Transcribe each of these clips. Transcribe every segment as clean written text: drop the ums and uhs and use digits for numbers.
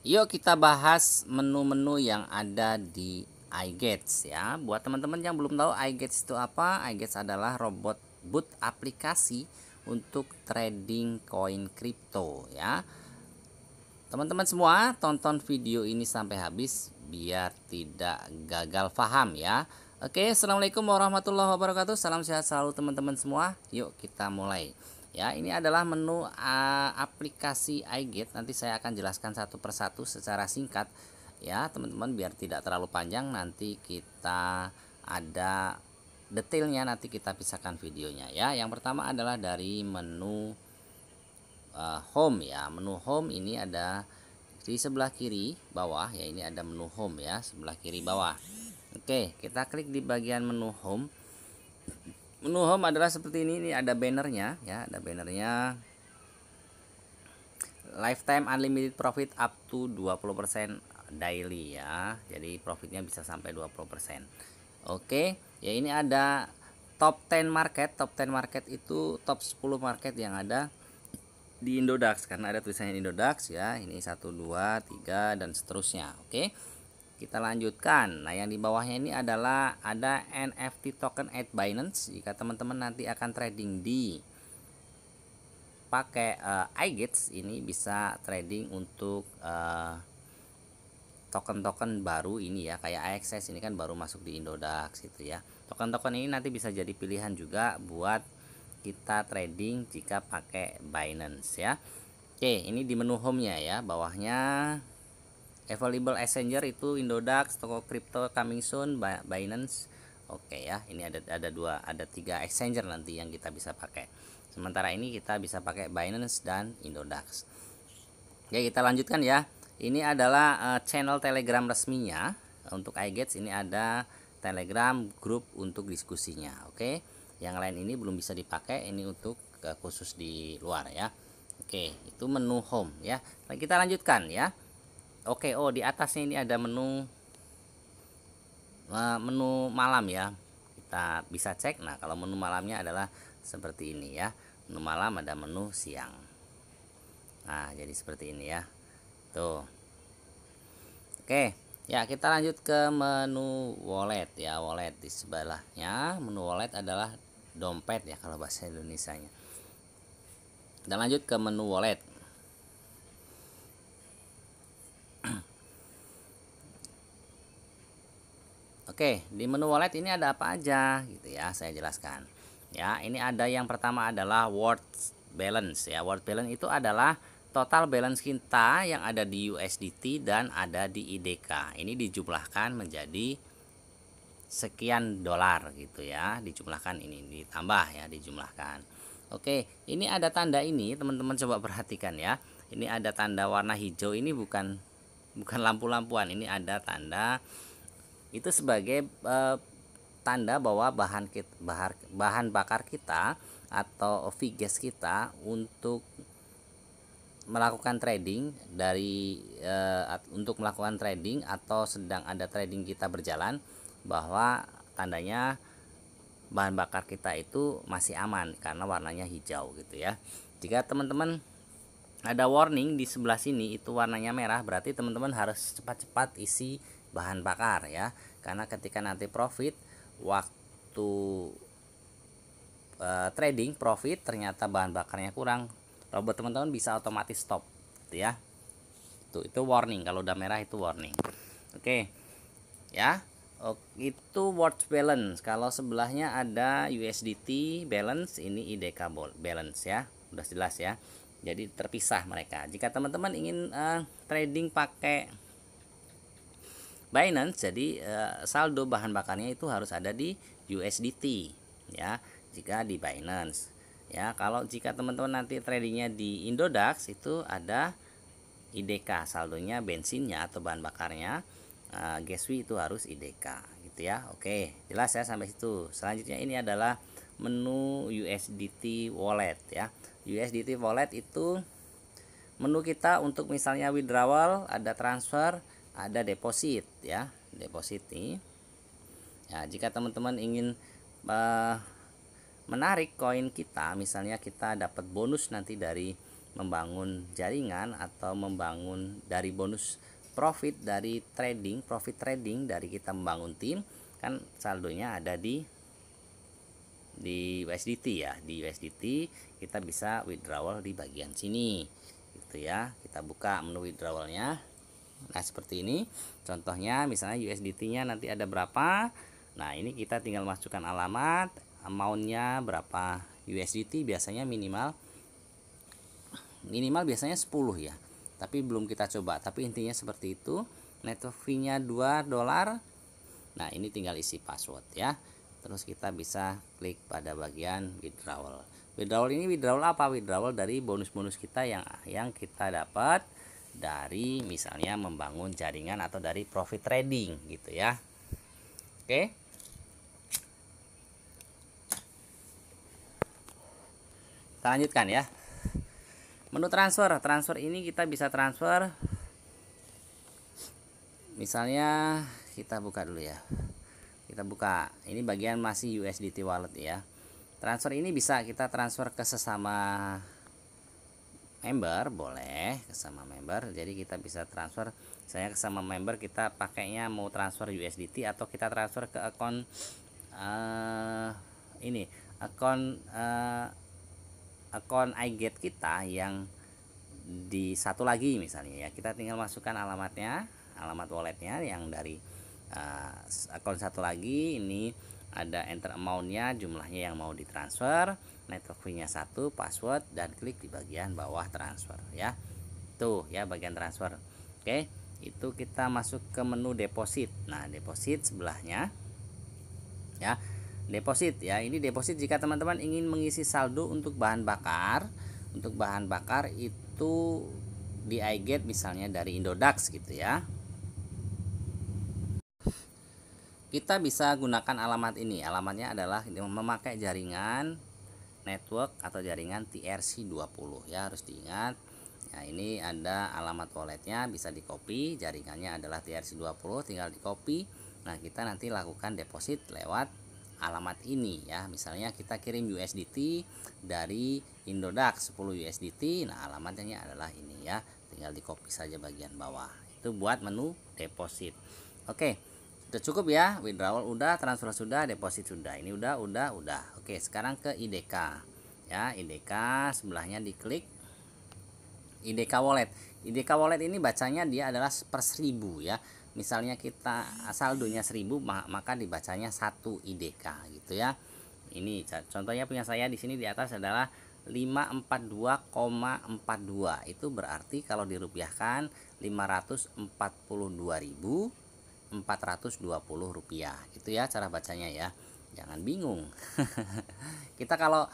Yuk kita bahas menu-menu yang ada di iGates ya. Buat teman-teman yang belum tahu iGates itu apa, iGates adalah robot boot aplikasi untuk trading koin kripto ya. Teman-teman semua tonton video ini sampai habis biar tidak gagal paham ya. Oke, assalamualaikum warahmatullahi wabarakatuh. Salam sehat selalu teman-teman semua. Yuk kita mulai. Ya, ini adalah menu aplikasi iGate. Nanti saya akan jelaskan satu persatu secara singkat ya, teman-teman, biar tidak terlalu panjang. Nanti kita ada detailnya, nanti kita pisahkan videonya ya. Yang pertama adalah dari menu home ya. Menu home ini ada di sebelah kiri bawah ya. Ini ada menu home ya, sebelah kiri bawah. Oke, kita klik di bagian menu home. Menu home adalah seperti ini. Ini ada bannernya ya, ada bannernya lifetime unlimited profit up to 20% daily ya. Jadi profitnya bisa sampai 20%. Oke, ya ini ada top 10 market. Top 10 market itu top 10 market yang ada di Indodax, karena ada tulisannya Indodax ya. Ini 1 2 3 dan seterusnya. Oke, kita lanjutkan. Nah, yang di bawahnya ini adalah ada NFT token at Binance. Jika teman-teman nanti akan trading di pakai iGates, ini bisa trading untuk token-token baru ini ya, kayak AXS ini kan baru masuk di Indodax gitu ya. Token-token ini nanti bisa jadi pilihan juga buat kita trading jika pakai Binance ya. Oke, ini di menu home-nya ya. Bawahnya available exchanger itu Indodax, toko crypto coming soon, Binance. Oke ya, ini ada tiga exchanger nanti yang kita bisa pakai. Sementara ini kita bisa pakai Binance dan Indodax. Oke, kita lanjutkan ya. Ini adalah channel Telegram resminya untuk iGates. Ini ada Telegram grup untuk diskusinya. Oke, yang lain ini belum bisa dipakai. Ini untuk khusus di luar ya. Oke, itu menu home ya. Nah, kita lanjutkan ya. Oke, oh di atasnya ini ada menu malam ya. Kita bisa cek. Nah, kalau menu malamnya adalah seperti ini ya. Menu malam, ada menu siang. Nah, jadi seperti ini ya. Tuh. Oke, ya kita lanjut ke menu wallet ya. Wallet di sebelahnya, menu wallet adalah dompet ya kalau bahasa Indonesianya. Dan lanjut ke menu wallet. Oke, di menu wallet ini ada apa aja gitu ya, saya jelaskan. Ya, ini ada yang pertama adalah worth balance ya. Worth balance itu adalah total balance kita yang ada di USDT dan ada di IDK. Ini dijumlahkan menjadi sekian dolar gitu ya, dijumlahkan, ini ditambah ya, dijumlahkan. Oke, ini ada tanda ini, teman-teman coba perhatikan ya. Ini ada tanda warna hijau, ini bukan lampu-lampuan, ini ada tanda itu sebagai tanda bahwa bahan bakar kita atau feed gas kita untuk melakukan trading untuk melakukan trading atau sedang ada trading kita berjalan, bahwa tandanya bahan bakar kita itu masih aman karena warnanya hijau gitu ya. Jika teman-teman ada warning di sebelah sini itu warnanya merah, berarti teman-teman harus cepat-cepat isi bahan bakar ya, karena ketika nanti profit, waktu trading profit ternyata bahan bakarnya kurang, robot teman-teman bisa otomatis stop gitu ya. Itu warning, kalau udah merah itu warning. Oke ya. Itu worth balance. Kalau sebelahnya ada USDT balance, ini IDK balance ya, udah jelas ya. Jadi terpisah mereka. Jika teman-teman ingin trading pakai Binance, jadi saldo bahan bakarnya itu harus ada di USDT ya, jika di Binance ya. Kalau jika teman-teman nanti tradingnya di Indodax, itu ada IDK, saldonya bensinnya atau bahan bakarnya, gas fee itu harus IDK gitu ya. Oke, jelas ya sampai situ. Selanjutnya ini adalah menu USDT wallet ya. USDT wallet itu menu kita untuk misalnya withdrawal, ada transfer, ada deposit ya. Deposit nih ya, jika teman-teman ingin menarik koin kita, misalnya kita dapat bonus nanti dari membangun jaringan atau membangun dari bonus profit dari profit trading dari kita membangun tim, kan saldonya ada di USDT ya. Di USDT kita bisa withdrawal di bagian sini gitu ya. Kita buka menu withdrawalnya. Nah seperti ini contohnya, misalnya USDT-nya nanti ada berapa. Nah ini kita tinggal masukkan alamat, amount-nya berapa USDT, biasanya minimal biasanya 10 ya, tapi belum kita coba, tapi intinya seperti itu. Network fee-nya $2. Nah ini tinggal isi password ya. Terus kita bisa klik pada bagian withdrawal. Withdrawal ini withdrawal apa? Withdrawal dari bonus-bonus kita yang kita dapat dari misalnya membangun jaringan atau dari profit trading gitu ya. Oke, kita lanjutkan ya. Menu transfer ini kita bisa transfer, misalnya kita buka dulu ya. Kita buka, ini bagian masih USDT wallet ya. Transfer ini bisa kita transfer ke sesama member, boleh ke sesama member. Jadi kita bisa transfer, saya ke sesama member kita pakainya mau transfer USDT atau kita transfer ke akun ini akun iGet kita yang di satu lagi misalnya ya. Kita tinggal masukkan alamatnya, alamat walletnya yang dari akun satu lagi. Ini ada enter amount-nya, jumlahnya yang mau ditransfer, network fee-nya 1, password, dan klik di bagian bawah transfer ya. Tuh ya bagian transfer. Oke, itu kita masuk ke menu deposit. Nah deposit sebelahnya ya, deposit ya. Ini deposit jika teman-teman ingin mengisi saldo untuk bahan bakar. Untuk bahan bakar itu di iGet misalnya dari Indodax gitu ya. Kita bisa gunakan alamat ini. Alamatnya adalah memakai jaringan network atau jaringan TRC20 ya, harus diingat. Nah ini ada alamat walletnya, bisa di copy. Jaringannya adalah TRC20, tinggal di copy. Nah kita nanti lakukan deposit lewat alamat ini ya. Misalnya kita kirim USDT dari Indodax 10 USDT. Nah alamatnya adalah ini ya, tinggal di copy saja bagian bawah. Itu buat menu deposit. Oke, udah cukup ya. Withdrawal udah, transfer sudah, deposit sudah. Ini udah. Oke, sekarang ke IDK ya. IDK sebelahnya diklik IDK wallet. IDK wallet ini bacanya dia adalah per 1000 ya. Misalnya kita saldonya 1000, maka dibacanya 1 IDK gitu ya. Ini contohnya punya saya di sini di atas adalah 542,42. Itu berarti kalau dirupiahkan 542.420 rupiah gitu ya cara bacanya ya. Jangan bingung. Kita kalau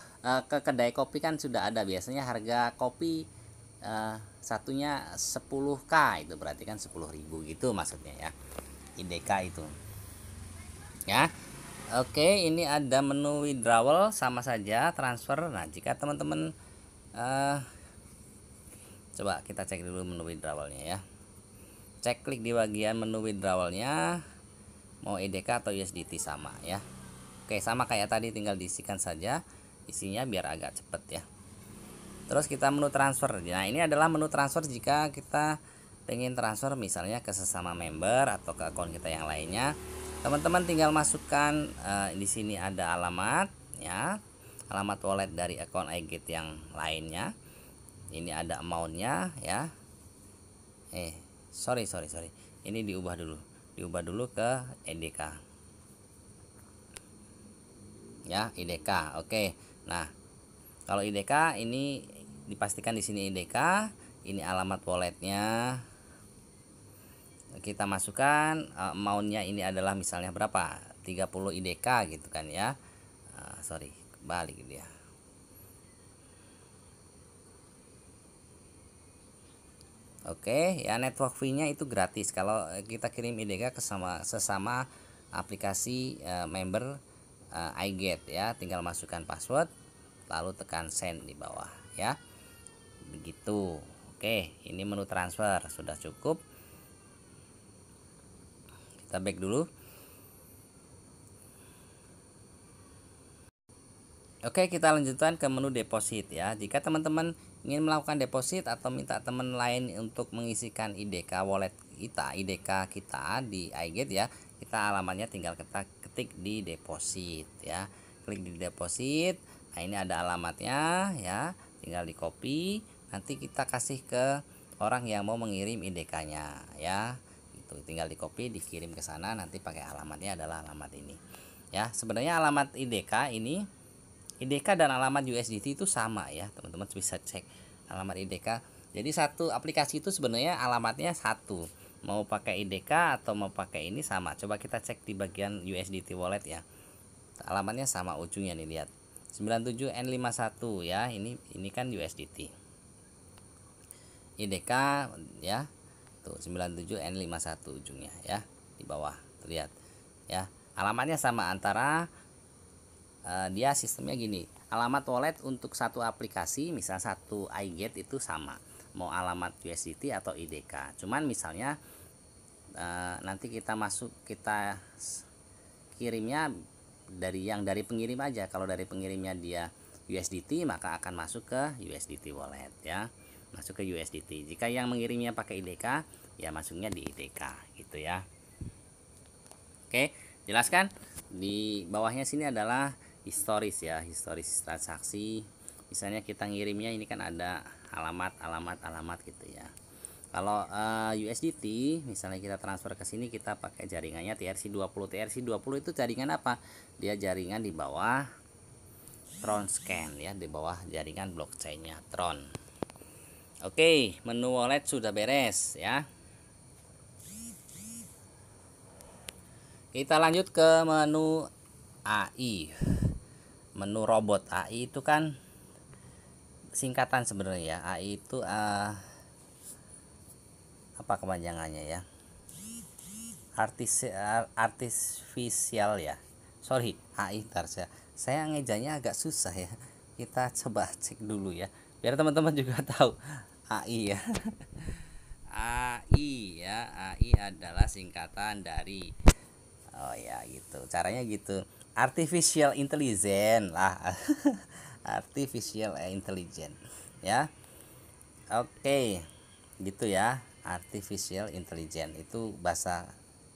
ke kedai kopi kan sudah ada biasanya harga kopi satunya 10k, itu berarti kan 10.000 gitu maksudnya ya, IDK itu ya. Oke, ini ada menu withdrawal sama saja transfer. Nah jika teman-teman coba kita cek dulu menu withdrawalnya ya. Cek klik di bagian menu withdrawalnya, mau IDK atau USDT sama ya. Oke, sama kayak tadi, tinggal diisikan saja isinya biar agak cepet ya. Terus kita menu transfer. Nah ini adalah menu transfer jika kita pengen transfer misalnya ke sesama member atau ke akun kita yang lainnya. Teman-teman tinggal masukkan di sini ada alamat ya, alamat wallet dari akun iGet yang lainnya. Ini ada amount-nya ya. Sorry. Ini diubah dulu ke IDK. Ya, IDK. Oke. Nah, kalau IDK ini dipastikan di sini IDK, ini alamat walletnya. Kita masukkan amount-nya ini adalah misalnya berapa? 30 IDK gitu kan ya. Sorry, balik dia. Oke ya, network fee-nya itu gratis kalau kita kirim IDK ke sesama aplikasi member iGet ya. Tinggal masukkan password lalu tekan send di bawah ya, begitu. Oke, ini menu transfer sudah cukup. Kita back dulu. Oke, kita lanjutkan ke menu deposit ya. Jika teman-teman ingin melakukan deposit atau minta teman lain untuk mengisikan IDK wallet kita, IDK kita di iGet ya, kita alamatnya tinggal kita ketik di deposit ya, klik di deposit. Nah ini ada alamatnya ya, tinggal di copy, nanti kita kasih ke orang yang mau mengirim IDK-nya ya. Itu tinggal di copy, dikirim ke sana, nanti pakai alamatnya adalah alamat ini. Ya, sebenarnya alamat IDK ini, IDK dan alamat USDT itu sama ya, teman-teman bisa cek alamat IDK. Jadi satu aplikasi itu sebenarnya alamatnya satu. Mau pakai IDK atau mau pakai ini sama. Coba kita cek di bagian USDT wallet ya. Alamatnya sama ujungnya nih, lihat. 97N51 ya. Ini kan USDT. IDK ya. Tuh 97N51 ujungnya ya, di bawah. Lihat ya. Alamatnya sama, antara dia sistemnya gini. Alamat wallet untuk satu aplikasi, misal satu iGet itu sama. Mau alamat USDT atau IDK. Cuman misalnya nanti kita kirimnya dari pengirim aja. Kalau dari pengirimnya dia USDT, maka akan masuk ke USDT wallet ya, masuk ke USDT. Jika yang mengirimnya pakai IDK, ya masuknya di IDK gitu ya. Oke, jelaskan. Di bawahnya sini adalah historis ya, historis transaksi. Misalnya kita ngirimnya ini kan ada alamat gitu ya. Kalau USDT misalnya kita transfer ke sini, kita pakai jaringannya TRC20. TRC20 itu jaringan apa? Dia jaringan di bawah Tron Scan ya, di bawah jaringan blockchainnya Tron. Oke, menu wallet sudah beres ya. Kita lanjut ke menu AI. Menu robot. AI itu kan singkatan sebenarnya ya. AI itu apa kepanjangannya ya? Artificial ya. Sorry, AI. Saya ngejanya agak susah ya. Kita coba cek dulu ya, biar teman-teman juga tahu AI ya. AI ya, AI adalah singkatan dari, oh ya gitu, caranya gitu, artificial intelligence lah. Artificial intelligence ya. Oke, gitu ya. Artificial intelligence itu bahasa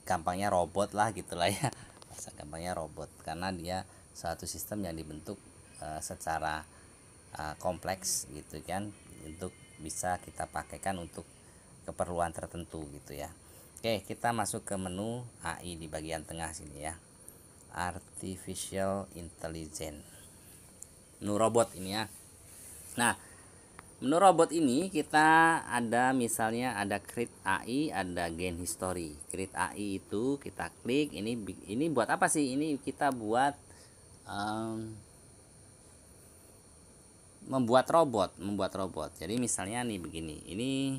gampangnya robot lah gitulah ya. Bahasa gampangnya robot, karena dia suatu sistem yang dibentuk secara kompleks gitu kan, untuk bisa kita pakaikan untuk keperluan tertentu gitu ya. Oke, kita masuk ke menu AI di bagian tengah sini ya. Artificial intelligence. Menu robot ini ya. Nah, menu robot ini kita ada misalnya ada create AI, ada gain history. Create AI itu kita klik, ini buat apa sih? Ini kita buat membuat robot. Jadi misalnya nih begini. Ini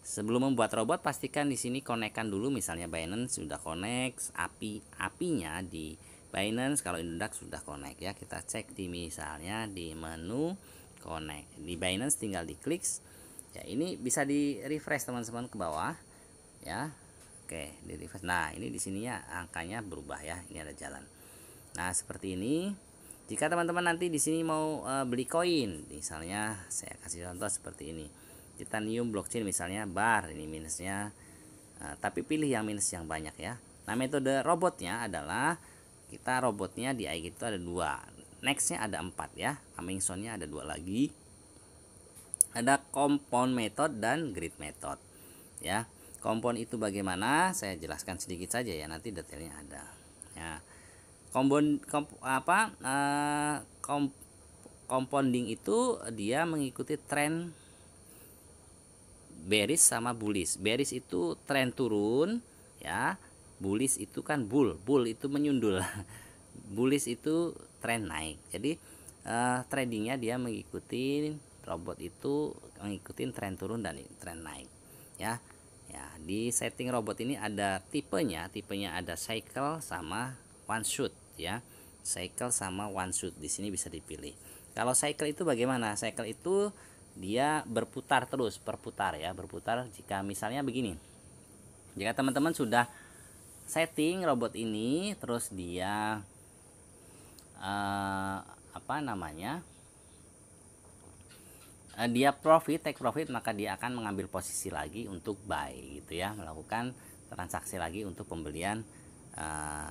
sebelum membuat robot, pastikan di sini konekkan dulu, misalnya Binance sudah connect, API-nya di Binance, kalau Index sudah connect ya. Kita cek di misalnya di menu connect di Binance, tinggal diklik ya. Ini bisa di refresh teman-teman ke bawah ya. Oke, di refresh. Nah, ini di sininya angkanya berubah ya. Ini ada jalan. Nah, seperti ini. Jika teman-teman nanti di sini mau beli koin, misalnya saya kasih contoh seperti ini. Titanium blockchain misalnya bar, ini minusnya, tapi pilih yang minus yang banyak ya. Nah, metode robotnya adalah kita robotnya di iGet itu ada 2, nextnya ada 4 ya, coming soon-nya ada 2 lagi, ada compound method dan grid method ya. Compound itu bagaimana, saya jelaskan sedikit saja ya, nanti detailnya ada ya. Compounding itu dia mengikuti tren bearish sama bullish. Bearish itu tren turun ya, bullish itu kan bull itu menyundul. Bullish itu tren naik. Jadi tradingnya dia mengikuti, robot itu mengikuti tren turun dan tren naik ya. Ya, di setting robot ini ada tipenya ada cycle sama one shot ya. Cycle sama one shot di sini bisa dipilih. Kalau cycle itu bagaimana? Cycle itu dia berputar terus, berputar. Jika misalnya begini, jika teman-teman sudah setting robot ini, terus dia dia take profit, maka dia akan mengambil posisi lagi untuk buy gitu ya, melakukan transaksi lagi untuk pembelian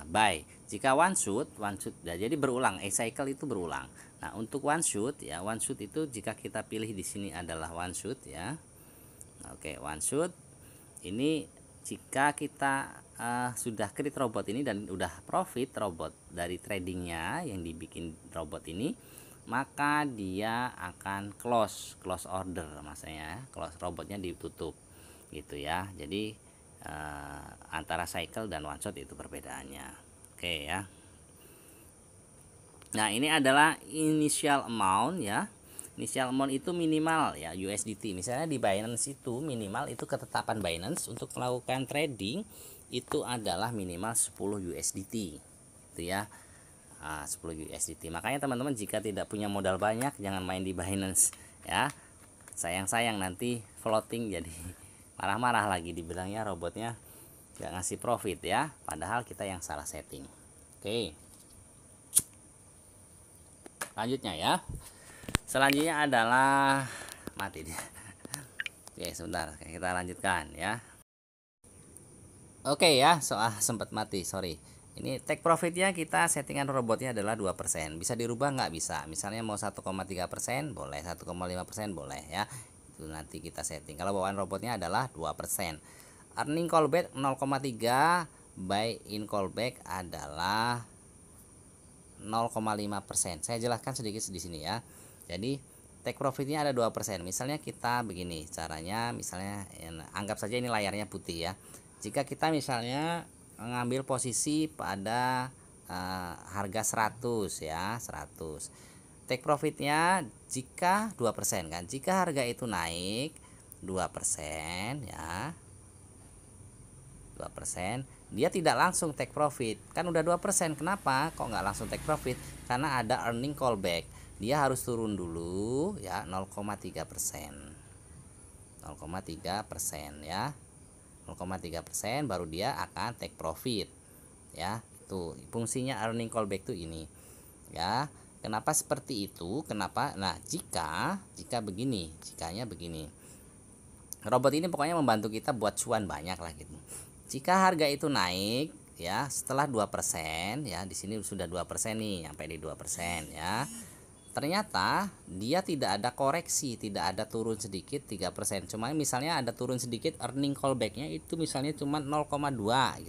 buy. Jika one shoot ya, jadi berulang, cycle itu berulang. Nah, untuk one shoot ya, one shoot itu jika kita pilih di sini adalah one shoot ya. Oke, one shoot ini jika kita sudah create robot ini dan udah profit robot dari tradingnya yang dibikin robot ini, maka dia akan close order, maksudnya close, robotnya ditutup gitu ya. Jadi antara cycle dan one shot itu perbedaannya. Oke ya. Nah, ini adalah initial amount ya. Initial amount itu minimal ya, USDT. Misalnya di Binance itu minimal, itu ketetapan Binance untuk melakukan trading itu adalah minimal 10 USDT itu ya. 10 USDT. Makanya teman-teman jika tidak punya modal banyak jangan main di Binance ya. Sayang nanti floating jadi marah-marah lagi, dibilangnya robotnya nggak ngasih profit ya, padahal kita yang salah setting. Oke, lanjutnya ya. Selanjutnya adalah mati dia. Oke, sebentar kita lanjutkan ya. Oke ya, soal sempat mati, sorry. Ini take profitnya kita settingan robotnya adalah 2%. Bisa dirubah nggak? Bisa. Misalnya mau 1,3% boleh, 1,5% boleh ya. Itu nanti kita setting. Kalau bawaan robotnya adalah 2%. Earning callback 0,3, buy in callback adalah 0,5%. Saya jelaskan sedikit di sini ya. Jadi take profitnya ada 2%. Misalnya kita begini caranya, misalnya anggap saja ini layarnya putih ya. Jika kita misalnya mengambil posisi pada harga 100 ya, 100. Take profitnya jika 2% kan. Jika harga itu naik 2% ya. 2%, dia tidak langsung take profit. Kan udah 2%. Kenapa kok nggak langsung take profit? Karena ada earning callback. Dia harus turun dulu ya 0,3%. 0,3% ya. 0,3% baru dia akan take profit. Ya, itu fungsinya earning callback tuh ini. Ya, kenapa seperti itu? Kenapa? Nah, jika begini, jikanya begini. Robot ini pokoknya membantu kita buat cuan banyak lah gitu. Jika harga itu naik ya setelah 2% ya, di sini sudah 2% nih, sampai di 2% ya. Ternyata dia tidak ada koreksi, tidak ada turun sedikit 3%. Cuma misalnya ada turun sedikit, earning callbacknya itu misalnya cuma 0,2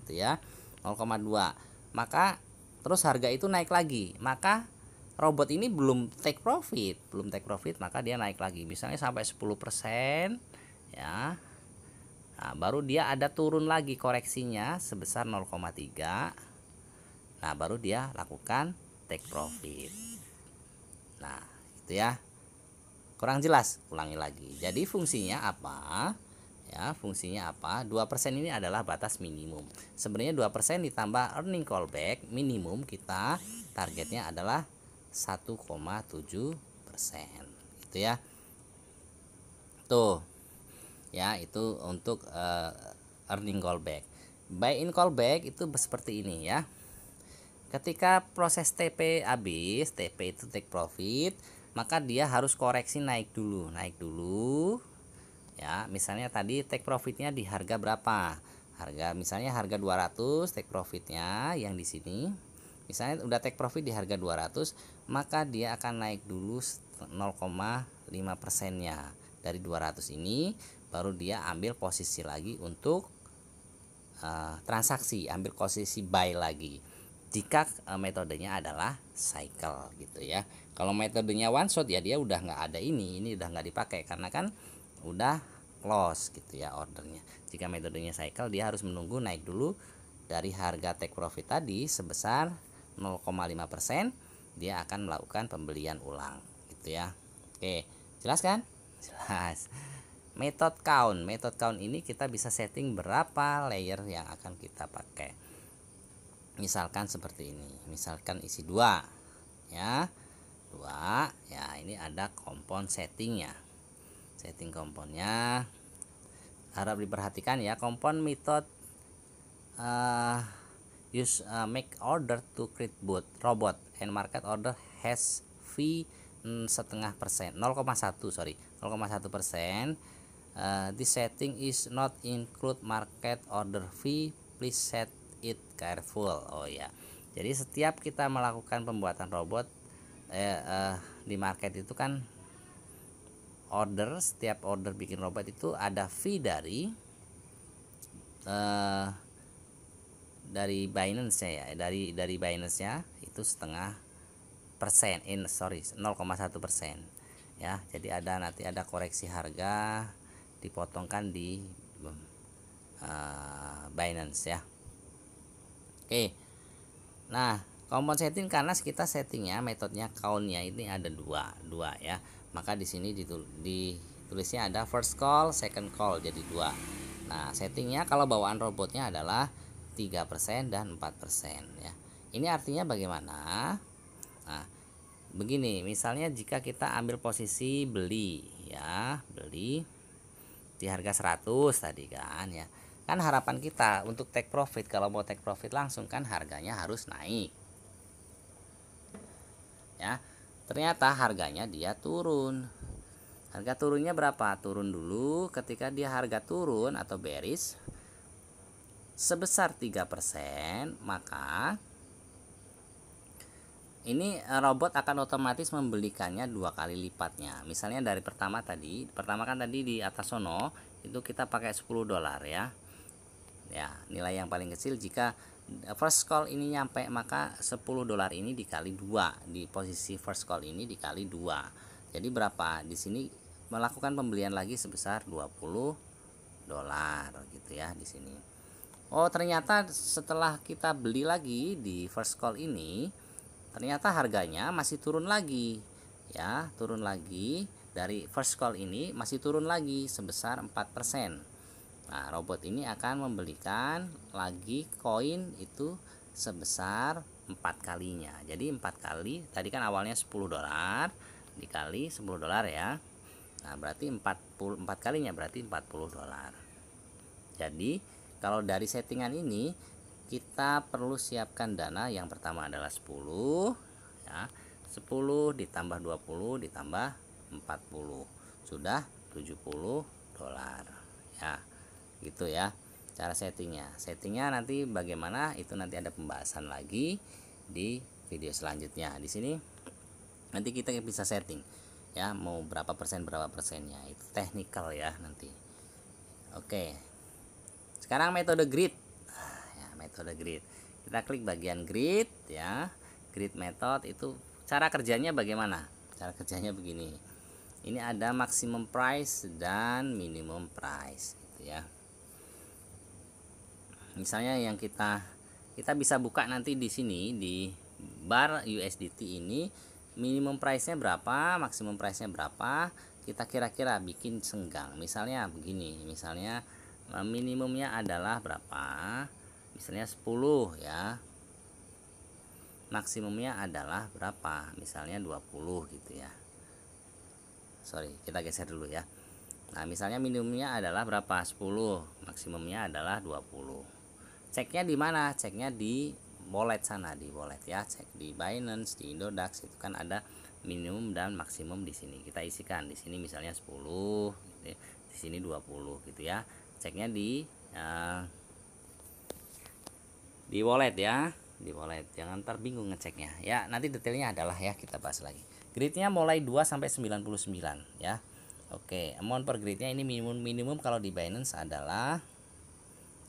gitu ya. 0,2. Maka terus harga itu naik lagi. Maka robot ini belum take profit, maka dia naik lagi. Misalnya sampai 10% ya. Nah, baru dia ada turun lagi koreksinya sebesar 0,3. Nah, baru dia lakukan take profit. Nah, itu ya. Kurang jelas, ulangi lagi. Jadi fungsinya apa? Ya, fungsinya apa? 2% ini adalah batas minimum. Sebenarnya 2% ditambah earning callback minimum kita targetnya adalah 1,7%. Gitu ya. Tuh. Ya, itu untuk earning callback. Buy in callback itu seperti ini ya. Ketika proses TP habis, TP itu take profit, maka dia harus koreksi naik dulu ya. Misalnya tadi take profitnya di harga berapa, misalnya harga 200, take profitnya yang di sini misalnya udah take profit di harga 200, maka dia akan naik dulu 0,5% nya dari 200 ini, baru dia ambil posisi lagi untuk transaksi, ambil posisi buy lagi jika metodenya adalah cycle gitu ya. Kalau metodenya one shot ya dia udah nggak ada, ini udah nggak dipakai karena kan udah close gitu ya ordernya. Jika metodenya cycle dia harus menunggu naik dulu dari harga take profit tadi sebesar 0,5%, dia akan melakukan pembelian ulang gitu ya. Oke, jelas kan? Jelas. Method count ini kita bisa setting berapa layer yang akan kita pakai. Misalkan seperti ini, misalkan isi 2 ya, 2 ya. Ini ada kompon settingnya, setting komponnya harap diperhatikan ya. Kompon method use make order to create bot robot and market order has fee setengah persen, 0,1 sorry 0,1%. This setting is not include market order fee, please set it careful. Oh ya, jadi setiap kita melakukan pembuatan robot di market itu kan setiap order bikin robot itu ada fee dari Binance-nya ya, dari Binance-nya itu setengah persen, 0,1% ya. Jadi nanti ada koreksi harga dipotongkan di Binance ya. Oke, nah compound setting karena kita settingnya metodenya countnya ini ada dua ya, maka di sini ditulisnya ada first call, second call, jadi dua. Nah settingnya kalau bawaan robotnya adalah 3% dan 4% ya. Ini artinya bagaimana? Nah begini, misalnya jika kita ambil posisi beli ya, beli di harga 100 tadi kan ya, kan harapan kita untuk take profit, kalau mau take profit langsung kan harganya harus naik ya. Ternyata harganya dia turun. Harga turunnya berapa? Turun dulu. Ketika dia harga turun atau bearish sebesar 3%, maka ini robot akan otomatis membelikannya 2 kali lipatnya. Misalnya dari pertama kan tadi di atas sono itu kita pakai $10 ya. Ya, nilai yang paling kecil jika first call ini nyampe, maka $10 ini dikali 2, di posisi first call ini dikali 2. Jadi berapa? Di sini melakukan pembelian lagi sebesar $20 gitu ya di sini. Oh, ternyata setelah kita beli lagi di first call ini, ternyata harganya masih turun lagi ya, turun lagi dari first call ini, masih turun lagi sebesar 4%. Nah robot ini akan membelikan lagi koin itu sebesar 4 kalinya. Jadi 4 kali, tadi kan awalnya $10 dikali $10 ya. Nah berarti 4 kalinya berarti $40. Jadi kalau dari settingan ini kita perlu siapkan dana. Yang pertama adalah 10 ya, 10 ditambah 20 ditambah 40 sudah $70 ya, gitu ya cara settingnya nanti bagaimana itu nanti ada pembahasan lagi di video selanjutnya. Di sini nanti kita bisa setting ya, mau berapa persennya itu technical ya nanti. Oke, sekarang metode grid. Metode grid, kita klik bagian grid ya. Grid method itu cara kerjanya bagaimana? Cara kerjanya begini, ini ada maximum price dan minimum price gitu ya. Misalnya yang kita bisa buka nanti di sini di bar USDT ini, minimum price nya berapa, maksimum price nya berapa, kita kira-kira bikin senggang. Misalnya begini, misalnya minimumnya adalah berapa, misalnya 10 ya, maksimumnya adalah berapa, misalnya 20 gitu ya. Sorry, kita geser dulu ya. Nah misalnya minimumnya adalah berapa, 10, maksimumnya adalah 20. Ceknya di mana? Ceknya di wallet sana, di wallet ya, cek di Binance, di Indodax, itu kan ada minimum dan maksimum di sini. Kita isikan di sini misalnya 10 gitu ya, di sini 20 gitu ya. Ceknya di wallet ya, di wallet, jangan terbingung ngeceknya ya. Nanti detailnya adalah ya, kita bahas lagi. Gridnya mulai 2 sampai 99 ya. Oke, amount per gridnya ini minimum kalau di Binance adalah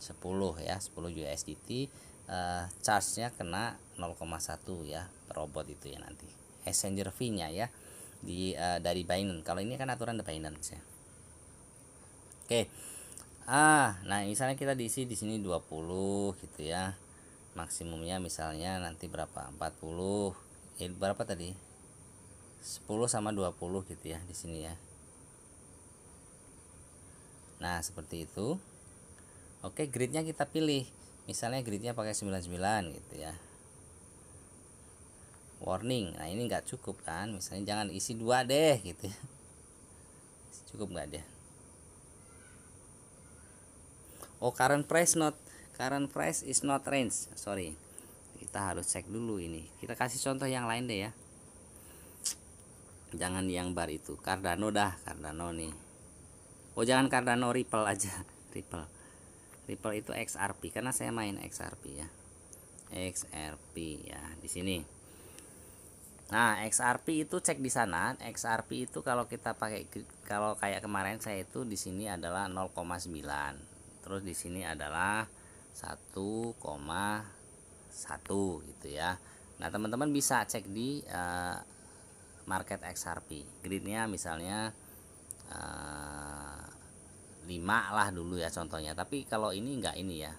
10 ya, 10 USDT. Charge nya kena 0,1 ya per robot itu ya, nanti exchanger fee nya ya dari Binance. Kalau ini kan aturan di Binance ya. Oke, nah misalnya kita diisi di sini 20 gitu ya, maksimumnya misalnya nanti berapa, 40, berapa tadi, 10 sama 20 gitu ya di sini ya. Nah seperti itu. Oke, gridnya kita pilih, misalnya gridnya pakai 99 gitu ya. Warning, nah ini nggak cukup kan, misalnya jangan isi 2 deh gitu ya. Cukup nggak dia? Oh, current price is not range, sorry, kita harus cek dulu ini. Kita kasih contoh yang lain deh ya. Jangan yang bar itu, Cardano dah, Cardano nih. Oh jangan Cardano, Ripple aja. Ripple itu XRP karena saya main XRP ya. XRP ya di sini. Nah, XRP itu cek di sana. XRP itu kalau kita pakai, kalau kayak kemarin saya itu di sini adalah 0,9. Terus di sini adalah 1,1 gitu ya. Nah, teman-teman bisa cek di market XRP. Gridnya misalnya 5 lah dulu ya contohnya. Tapi kalau ini enggak ini ya.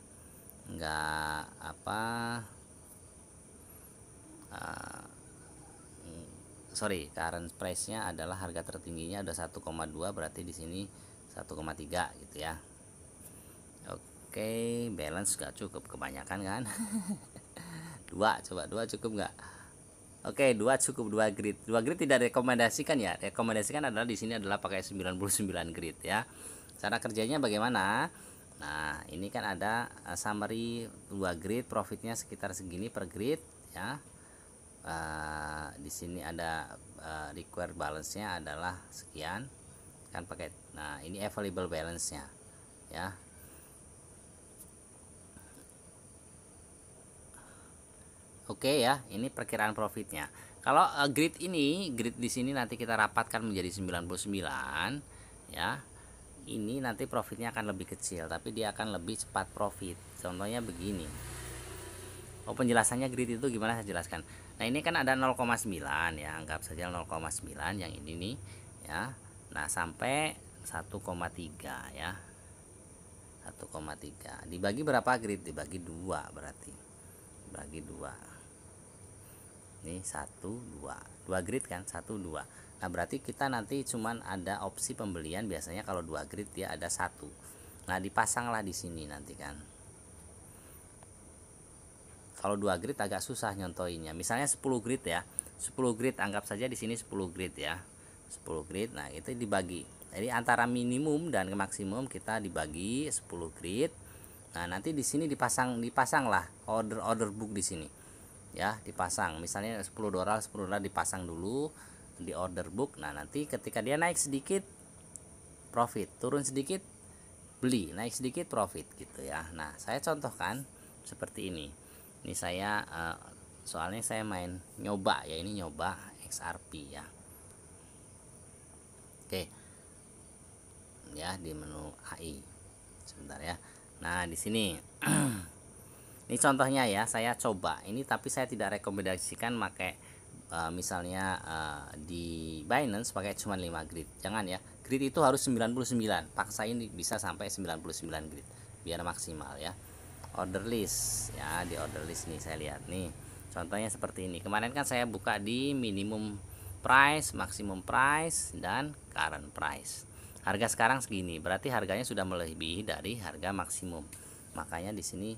Enggak apa sorry, current price-nya adalah harga tertingginya udah 1,2, berarti di sini 1,3 gitu ya. Oke, balance gak cukup, kebanyakan kan. 2, coba 2 cukup nggak? Oke, 2 cukup, 2 grid. 2 grid tidak rekomendasikan ya. Rekomendasikan adalah di sini adalah pakai 99 grid ya. Cara kerjanya bagaimana? Nah, ini kan ada summary 2 grid, profitnya sekitar segini per grid ya. Di sini ada required balance-nya adalah sekian kan pakai. Nah, ini available balance-nya ya. Oke ya, ini perkiraan profitnya. Kalau grid di sini nanti kita rapatkan menjadi 99 ya. Ini nanti profitnya akan lebih kecil, tapi dia akan lebih cepat profit. Contohnya begini. Oh, penjelasannya grid itu gimana saya jelaskan. Nah, ini kan ada 0,9 ya, anggap saja 0,9 yang ini nih ya. Nah, sampai 1,3 ya. 1,3 dibagi berapa grid? Dibagi 2 berarti. Bagi 2. Ini 1, 2 grid kan, 1, 2. Nah, berarti kita nanti cuman ada opsi pembelian, biasanya kalau 2 grid dia ada 1. Nah, dipasanglah di sini nanti kan. Kalau 2 grid agak susah nyontoinnya. Misalnya 10 grid ya. 10 grid anggap saja di sini 10 grid ya. 10 grid. Nah, itu dibagi. Jadi antara minimum dan maksimum kita dibagi 10 grid. Nah, nanti di sini dipasanglah order book di sini. Ya, dipasang. Misalnya 10 dolar dipasang dulu di order book. Nah, nanti ketika dia naik sedikit profit, turun sedikit beli, naik sedikit profit gitu ya. Nah, saya contohkan seperti ini. Ini saya soalnya saya main nyoba ya, ini nyoba XRP ya. Oke. Ya, di menu AI. Sebentar ya. Nah, di sini ini contohnya ya, saya coba ini, tapi saya tidak rekomendasikan pakai misalnya di Binance pakai cuma 5 grid. Jangan ya. Grid itu harus 99. Paksain bisa sampai 99 grid biar maksimal ya. Order list ya, di order list nih saya lihat nih. Contohnya seperti ini. Kemarin kan saya buka di minimum price, maximum price dan current price. Harga sekarang segini, berarti harganya sudah melebihi dari harga maksimum. Makanya di sini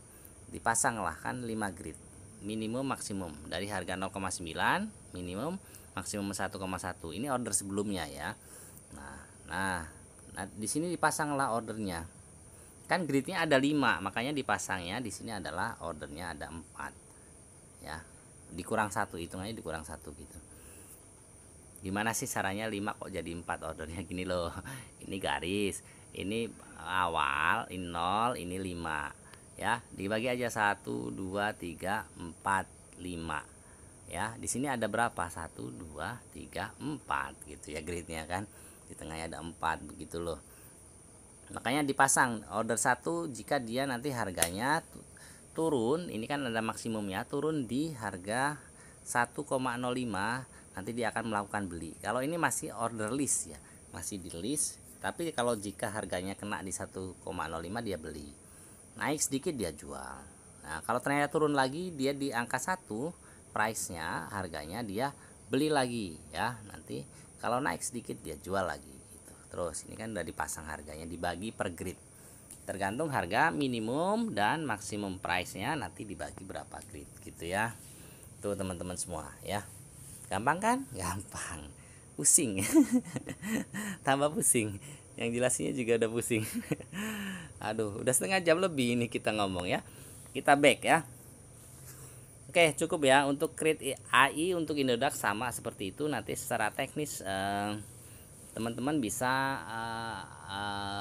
dipasanglah kan 5 grid. Minimum maksimum dari harga 0,9, minimum maksimum 1,1. Ini order sebelumnya ya. Nah, di sini dipasanglah ordernya. Kan gridnya ada 5, makanya dipasangnya di sini adalah ordernya ada 4 ya, dikurang 1, hitungannya dikurang 1 gitu. Gimana sih caranya 5 kok jadi 4 ordernya? Gini loh. Ini garis, ini awal, ini 0, ini 5 ya, dibagi aja 1, 2, 3, 4, 5 ya. Di sini ada berapa? 1, 2, 3, 4 gitu ya gridnya kan. Di tengahnya ada 4 begitu loh. Makanya dipasang order 1 jika dia nanti harganya turun, ini kan ada maksimumnya, turun di harga 1,05, nanti dia akan melakukan beli. Kalau ini masih order list ya, masih di list, tapi kalau jika harganya kena di 1,05 dia beli, naik sedikit dia jual. Nah, kalau ternyata turun lagi dia di angka 1 price nya, harganya dia beli lagi ya. Nanti kalau naik sedikit dia jual lagi gitu. Terus ini kan udah dipasang harganya, dibagi per grid, tergantung harga minimum dan maksimum price nya, nanti dibagi berapa grid gitu ya. Tuh teman-teman semua ya, gampang kan? Gampang, pusing. Tambah pusing, yang jelasnya juga udah pusing. Aduh, udah setengah jam lebih ini kita ngomong ya. Kita back ya. Oke, cukup ya untuk create AI untuk Indodax sama seperti itu. Nanti secara teknis teman-teman bisa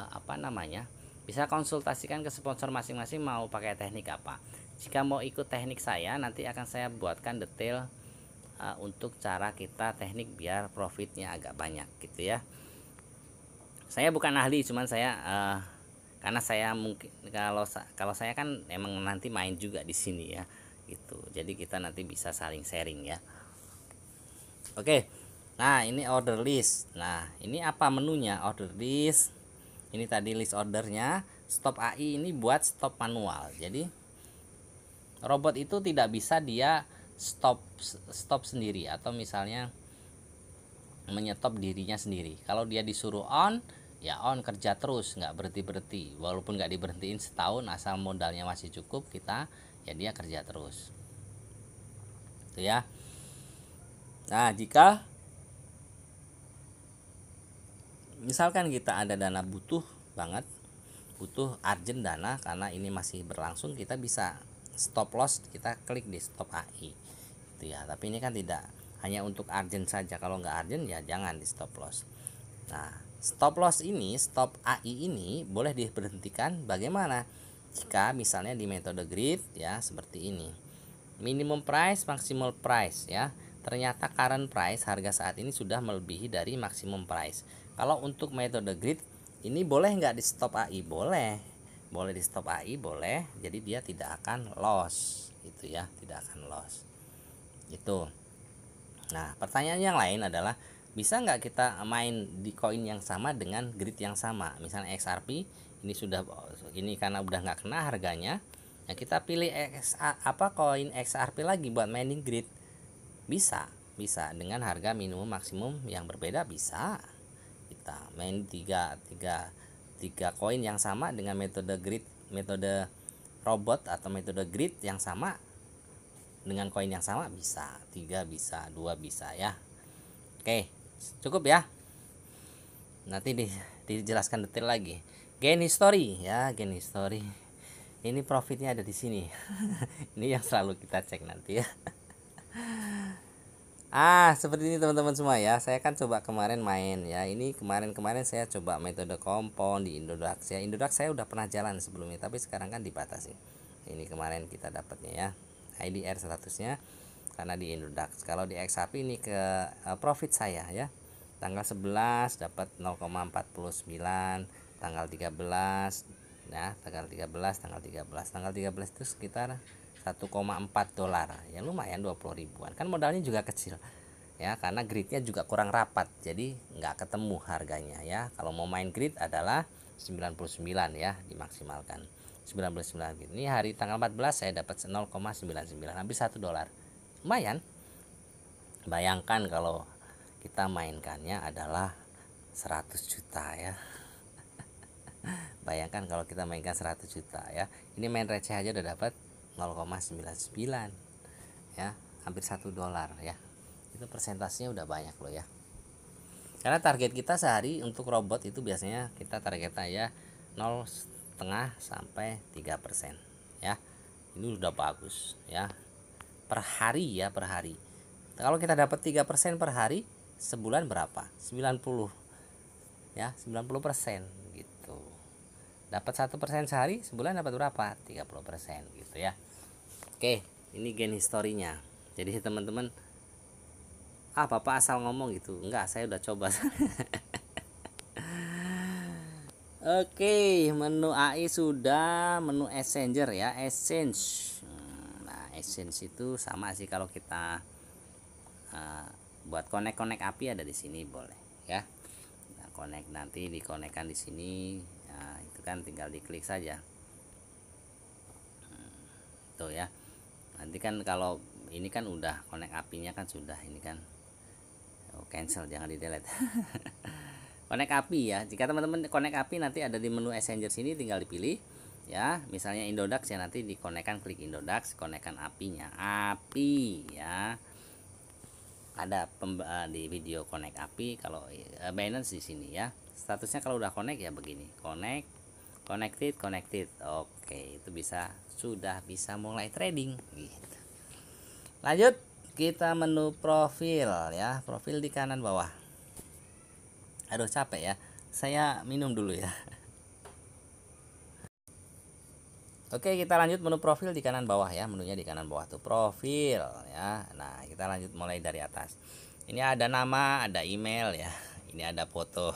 apa namanya, bisa konsultasikan ke sponsor masing-masing mau pakai teknik apa. Jika mau ikut teknik saya, nanti akan saya buatkan detail untuk cara kita teknik biar profitnya agak banyak gitu ya. Saya bukan ahli, cuman saya karena saya mungkin kalau saya kan emang nanti main juga di sini ya gitu. Jadi kita nanti bisa saling sharing ya. Oke. Nah, ini order list. Nah, ini apa menunya? Order list. Ini tadi list ordernya. Stop AI ini buat stop manual. Jadi robot itu tidak bisa dia stop sendiri atau misalnya menyetop dirinya sendiri. Kalau dia disuruh on, ya on kerja terus, nggak berhenti. Walaupun nggak diberhentiin setahun, asal modalnya masih cukup, kita ya dia kerja terus. Itu ya. Nah, jika misalkan kita ada dana butuh banget, butuh urgent dana karena ini masih berlangsung, kita bisa stop loss, kita klik di stop AI itu ya. Tapi ini kan tidak hanya untuk urgent saja, kalau nggak urgent ya jangan di stop loss. Nah, stop loss ini, stop AI ini boleh diberhentikan bagaimana? Jika misalnya di metode grid ya seperti ini, minimum price, maximal price ya, ternyata current price harga saat ini sudah melebihi dari maksimum price. Kalau untuk metode grid ini boleh nggak di stop AI? Boleh di stop AI, boleh. Jadi dia tidak akan loss gitu ya, tidak akan loss itu. Nah, pertanyaan yang lain adalah bisa nggak kita main di koin yang sama dengan grid yang sama? Misalnya XRP ini sudah, ini karena udah nggak kena harganya, ya kita pilih koin XRP lagi buat mainin grid. Bisa dengan harga minimum maksimum yang berbeda, bisa kita main tiga koin yang sama dengan metode grid, metode robot atau metode grid yang sama dengan koin yang sama, bisa 3, bisa 2, bisa ya. Oke, cukup ya. Nanti dijelaskan detail lagi. Gain history ya, gain history. Ini profitnya ada di sini. Ini yang selalu kita cek nanti ya. Seperti ini teman-teman semua ya. Saya kan coba kemarin main ya. Ini kemarin saya coba metode compound di Indodax ya. Indodax saya udah pernah jalan sebelumnya, tapi sekarang kan dibatasi. Ini kemarin kita dapatnya ya. IDR statusnya karena di Indodax. Kalau di XRP ini ke profit saya ya. Tanggal 11 dapat 0,49, tanggal 13 ya, tanggal 13 itu sekitar 1,4 dolar ya, lumayan 20 ribuan kan, modalnya juga kecil ya karena gridnya juga kurang rapat, jadi nggak ketemu harganya ya. Kalau mau main grid adalah 99 ya, dimaksimalkan 99 gitu. Ini hari tanggal 14 saya dapat 0,99, hampir 1 dolar, lumayan. Bayangkan kalau kita mainkannya adalah 100 juta ya. Bayangkan kalau kita mainkan 100 juta ya. Ini main receh aja udah dapat 0,99 ya, hampir 1 dolar ya. Itu persentasenya udah banyak loh ya. Karena target kita sehari untuk robot itu biasanya kita targetnya ya 0,5 sampai 3% ya. Ini udah bagus ya. Per hari ya, per hari. Kalau kita dapat 3% per hari, sebulan berapa? 90 ya, 90% gitu. Dapat 1% sehari, sebulan dapat berapa? 30% gitu ya. Oke, ini gain historinya. Jadi teman-teman, Bapak asal ngomong gitu. Enggak, saya udah coba. Oke, menu AI sudah, menu Exchanger ya, exchange. Nah, exchange itu sama sih, kalau kita buat connect API ada di sini boleh ya. Nah, connect nanti dikonekkan di sini. Nah, itu kan tinggal diklik saja. Tuh ya. Nanti kan kalau ini kan udah connect API-nya kan sudah, ini kan cancel, jangan di delete. Connect API ya, jika teman-teman connect API nanti ada di menu Exchanger sini, tinggal dipilih ya, misalnya Indodax ya, nanti dikonekkan, klik Indodax, konekkan API-nya, API ya, ada di video connect API. Kalau Binance di sini ya, statusnya kalau udah connect ya begini, connected. Oke, itu sudah bisa mulai trading gitu. Lanjut, kita menu profil ya, profil di kanan bawah. Aduh capek ya, saya minum dulu ya. Oke, kita lanjut menu profil di kanan bawah ya, menunya di kanan bawah tuh profil ya. Nah, kita lanjut mulai dari atas. Ini ada nama, ada email ya. Ini ada foto.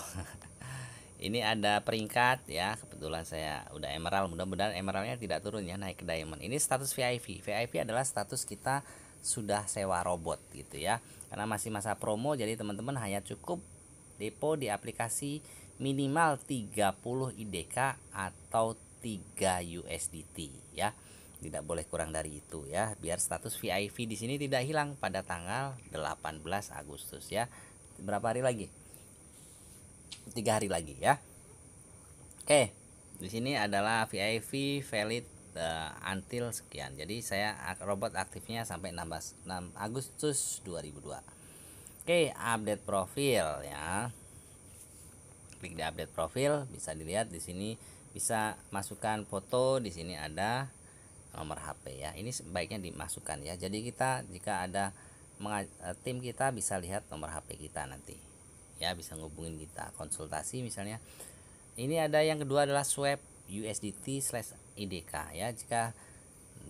Ini ada peringkat ya. Kebetulan saya udah emerald, mudah-mudahan emeraldnya tidak turun ya, naik ke diamond. Ini status VIP. VIP adalah status kita sudah sewa robot gitu ya. Karena masih masa promo, jadi teman-teman hanya cukup depo di aplikasi minimal 30 IDK atau 3 USDT ya. Tidak boleh kurang dari itu ya, biar status VIP di sini tidak hilang pada tanggal 18 Agustus ya. Berapa hari lagi? 3 hari lagi ya. Oke, di sini adalah VIP valid until sekian. Jadi saya robot aktifnya sampai 6 Agustus 2002. Oke, update profil ya. Klik di update profil, bisa dilihat di sini bisa masukkan foto, di sini ada nomor HP ya. Ini sebaiknya dimasukkan ya. Jadi kita jika ada tim kita bisa lihat nomor HP kita nanti. Ya, bisa ngubungin kita, konsultasi misalnya. Ini ada yang kedua adalah swap USDT/IDK ya. Jika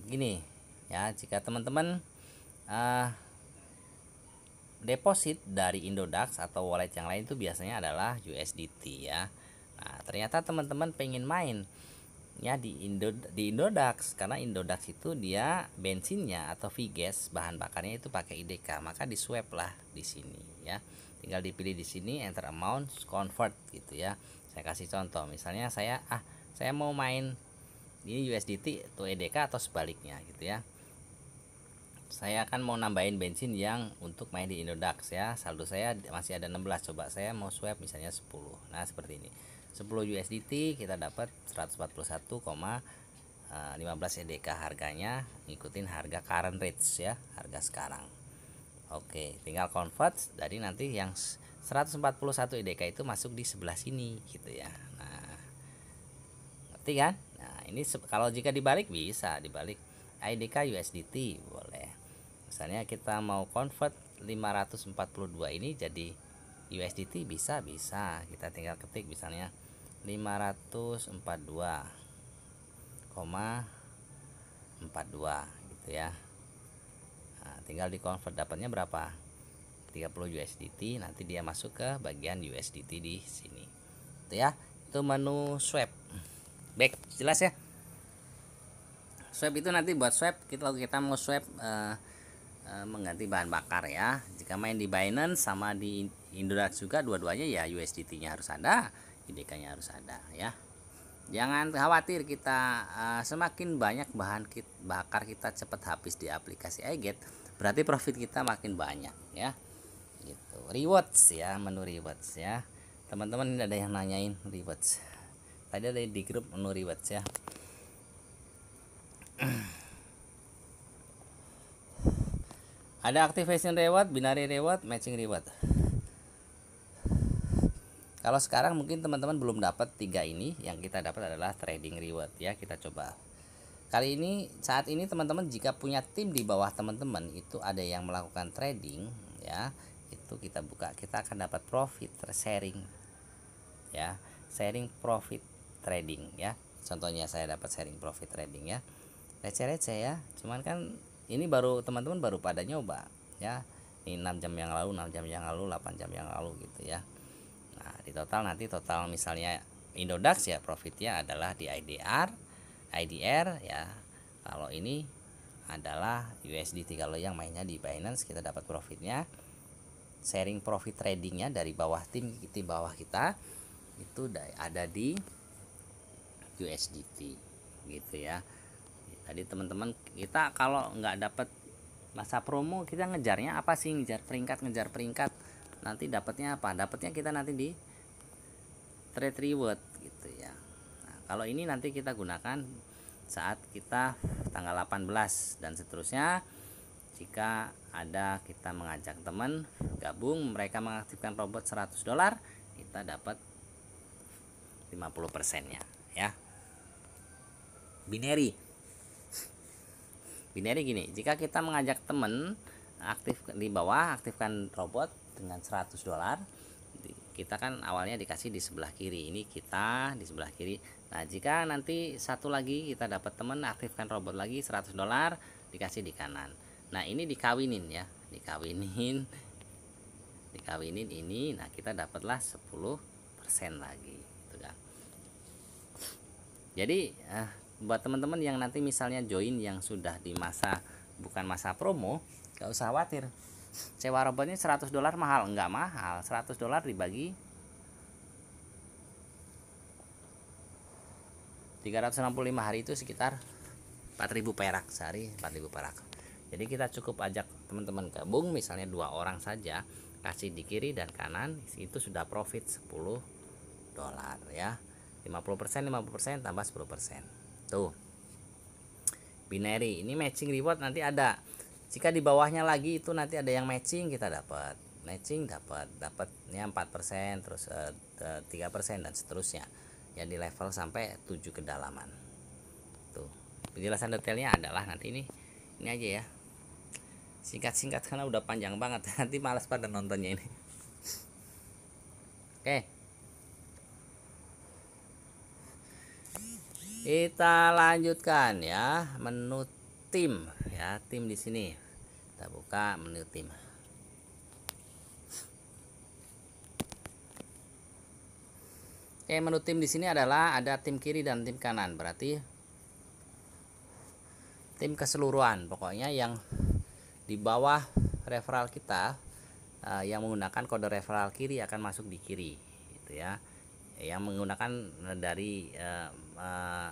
gini ya, jika teman-teman deposit dari Indodax atau wallet yang lain itu biasanya adalah USDT ya. Nah, ternyata teman-teman pengen main ya di Indodax, karena Indodax itu dia bensinnya atau V-gas bahan bakarnya itu pakai IDK, maka di swap lah di sini ya. Tinggal dipilih di sini enter amount convert gitu ya. Saya kasih contoh, misalnya saya mau main ini USDT atau IDK atau sebaliknya gitu ya. Saya akan mau nambahin bensin yang untuk main di Indodax ya. Saldo saya masih ada 16. Coba saya mau swap misalnya 10. Nah, seperti ini. 10 USDT kita dapat 141,15 EDK harganya, ngikutin harga current rates ya, harga sekarang. Oke, tinggal convert dari nanti yang 141 EDK itu masuk di sebelah sini gitu ya. Nah, ngerti kan? Nah, ini kalau jika dibalik bisa dibalik IDK USDT boleh. Misalnya kita mau convert 542 ini jadi USDT bisa kita tinggal ketik misalnya 542,42 gitu ya. Nah, tinggal di convert dapatnya berapa, 30 USDT, nanti dia masuk ke bagian USDT di sini itu ya. Itu menu swap. Baik, jelas ya. Swap itu nanti buat swap kita mau swap mengganti bahan bakar ya. Jika main di Binance sama di Indodax juga, dua-duanya ya USDT-nya harus ada, IDK-nya harus ada ya. Jangan khawatir, kita semakin banyak bahan bakar kita cepat habis di aplikasi iGet, berarti profit kita makin banyak ya. Gitu. Rewards ya, menu rewards ya. Teman-teman ini ada yang nanyain rewards. Tadi ada di grup menu rewards ya. Ada activation reward, binary reward, matching reward. Kalau sekarang mungkin teman-teman belum dapat 3 ini, yang kita dapat adalah trading reward ya. Kita coba. Kali ini, saat ini teman-teman jika punya tim di bawah teman-teman itu ada yang melakukan trading ya, itu kita buka, kita akan dapat profit sharing ya. Sharing profit trading ya. Contohnya saya dapat sharing profit trading ya. Receh-receh ya. Cuman kan ini baru teman-teman baru pada nyoba ya. Ini 6 jam yang lalu, 6 jam yang lalu, 8 jam yang lalu gitu ya. Nah, di total nanti total misalnya Indodax ya, profitnya adalah di IDR ya. Kalau ini adalah USDT. Kalau yang mainnya di Binance kita dapat profitnya, sharing profit tradingnya dari bawah tim bawah kita itu ada di USDT gitu ya. Tadi teman-teman, kita kalau nggak dapat masa promo, kita ngejarnya apa sih? Ngejar peringkat. Nanti dapatnya apa? Dapatnya kita nanti di trade reward gitu ya. Nah, kalau ini nanti kita gunakan saat kita tanggal 18 dan seterusnya. Jika ada kita mengajak teman gabung, mereka mengaktifkan robot $100, kita dapat 50% nya ya. Binary binary gini, jika kita mengajak teman aktif di bawah, aktifkan robot dengan $100. Kita kan awalnya dikasih di sebelah kiri, ini kita di sebelah kiri. Nah, jika nanti satu lagi kita dapat teman, aktifkan robot lagi $100, dikasih di kanan. Nah, ini dikawinin ya, dikawinin ini. Nah, kita dapatlah 10% lagi gitu kan. Jadi buat teman-teman yang nanti misalnya join yang sudah di masa bukan masa promo, gak usah khawatir. Sewa robotnya $100 mahal? Enggak mahal. $100 dibagi 365 hari itu sekitar 4.000 perak sehari, 4.000 perak. Jadi kita cukup ajak teman-teman gabung, misalnya 2 orang saja, kasih di kiri dan kanan, itu sudah profit $10 ya. 50% tambah 10%. Tuh. Binary, ini matching reward nanti ada. Jika di bawahnya lagi itu nanti ada yang matching, kita dapat dapatnya 4%, terus 3% dan seterusnya. Ya di level sampai 7 kedalaman. Tuh. Penjelasan detailnya adalah nanti ini aja ya. Singkat-singkat karena udah panjang banget. Nanti malas pada nontonnya ini. Oke. Kita lanjutkan ya, menu tim ya, tim di sini. Kita buka menu tim. Oke, menu tim di sini adalah ada tim kiri dan tim kanan. Berarti tim keseluruhan, pokoknya yang di bawah referral kita yang menggunakan kode referral kiri akan masuk di kiri gitu ya. Yang menggunakan dari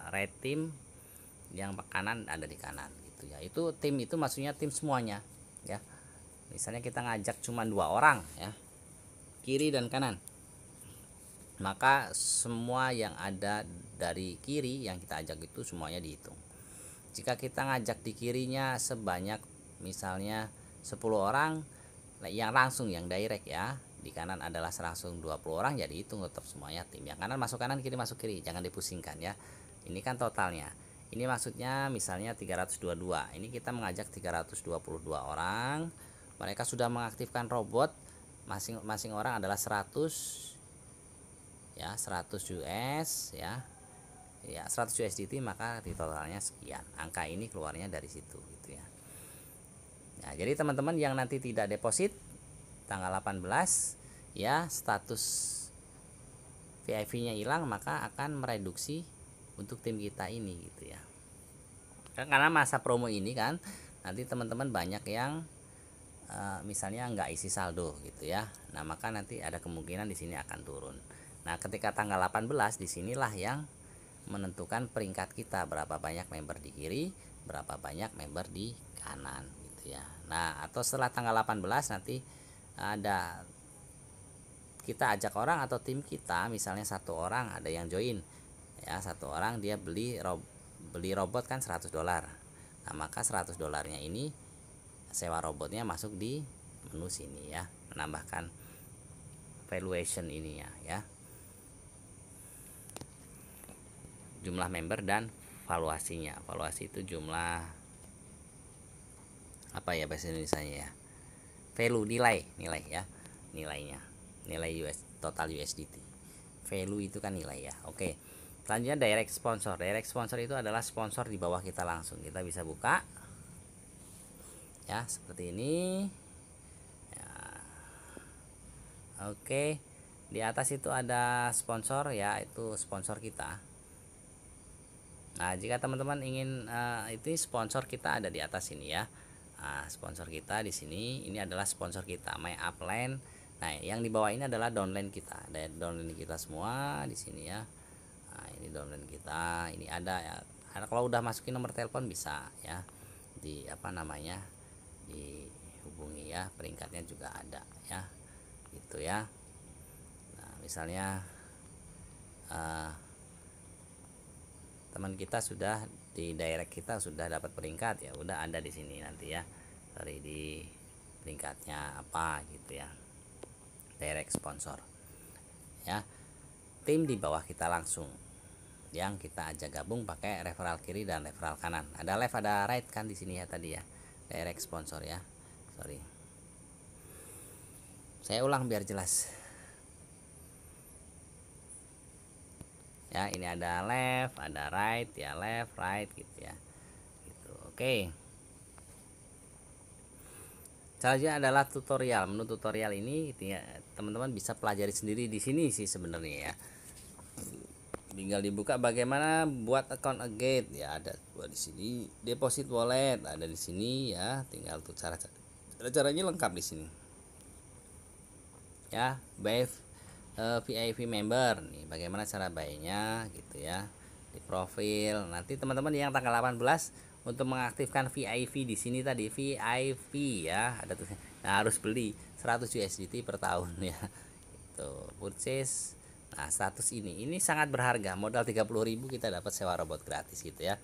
red team yang kanan ada di kanan gitu ya. Itu tim itu maksudnya tim semuanya ya. Misalnya kita ngajak cuma 2 orang ya, kiri dan kanan, maka semua yang ada dari kiri yang kita ajak itu semuanya dihitung. Jika kita ngajak di kirinya sebanyak misalnya 10 orang yang langsung, yang direct ya, di kanan adalah langsung 20 orang, jadi hitung tetap semuanya tim. Yang kanan masuk kanan, kiri masuk kiri, jangan dipusingkan ya. Ini kan totalnya. Ini maksudnya misalnya 322. Ini kita mengajak 322 orang. Mereka sudah mengaktifkan robot. Masing-masing orang adalah 100 ya, 100 US ya. Ya, 100 USDT, maka di totalnya sekian. Angka ini keluarnya dari situ gitu ya. Nah, jadi teman-teman yang nanti tidak deposit tanggal 18 ya, status VIP-nya hilang, maka akan mereduksi untuk tim kita ini gitu ya. Karena masa promo ini kan nanti teman-teman banyak yang misalnya nggak isi saldo gitu ya. Nah, maka nanti ada kemungkinan di sini akan turun. Nah, ketika tanggal 18 disinilah yang menentukan peringkat kita, berapa banyak member di kiri, berapa banyak member di kanan gitu ya. Nah, atau setelah tanggal 18 nanti ada kita ajak orang atau tim kita, misalnya 1 orang ada yang join ya, 1 orang dia beli robot kan $100. Nah, maka $100 ini sewa robotnya masuk di menu sini ya, menambahkan valuation ini ya, jumlah member dan valuasinya. Valuasi itu jumlah apa ya bahasa Indonesianya ya, value, nilai ya, nilai total USDT. Value itu kan nilai ya. Oke, selanjutnya direct sponsor. Direct sponsor itu adalah sponsor di bawah kita langsung. Kita bisa buka ya seperti ini ya. Oke, di atas itu ada sponsor ya, itu sponsor kita. Nah, jika teman-teman ingin itu sponsor kita ada di atas ini ya. Nah, sponsor kita di sini, ini adalah sponsor kita, My Upline. Nah, yang di bawah ini adalah downline kita. Ada downline kita semua di sini ya. Nah, ini downline kita, ini ada ya. Karena kalau udah masukin nomor telepon bisa ya, di apa namanya, dihubungi ya. Peringkatnya juga ada ya, gitu ya. Nah, misalnya teman kita sudah di direct, kita sudah dapat peringkat ya, udah ada di sini nanti ya, dari di peringkatnya apa gitu ya, direct sponsor ya. Tim di bawah kita langsung yang kita ajak gabung pakai referral kiri dan referral kanan. Ada left ada right kan di sini ya tadi ya, direct sponsor ya. Sorry, saya ulang biar jelas ya. Ini ada left ada right ya, left right gitu ya gitu. Oke, selanjutnya adalah tutorial. Menu tutorial ini gitu ya, teman-teman bisa pelajari sendiri di sini sih sebenarnya ya. Tinggal dibuka bagaimana buat account agent ya, ada buat di sini deposit wallet ada di sini ya. Tinggal tuh caranya lengkap di sini ya. Buy VIP member nih, bagaimana cara buynya gitu ya, di profil. Nanti teman-teman yang tanggal 18 untuk mengaktifkan VIP di sini tadi VIP ya, ada tuh. Nah, harus beli 100 USDT per tahun ya. Itu purchase. Nah, status ini sangat berharga, modal 30.000 kita dapat sewa robot gratis gitu ya.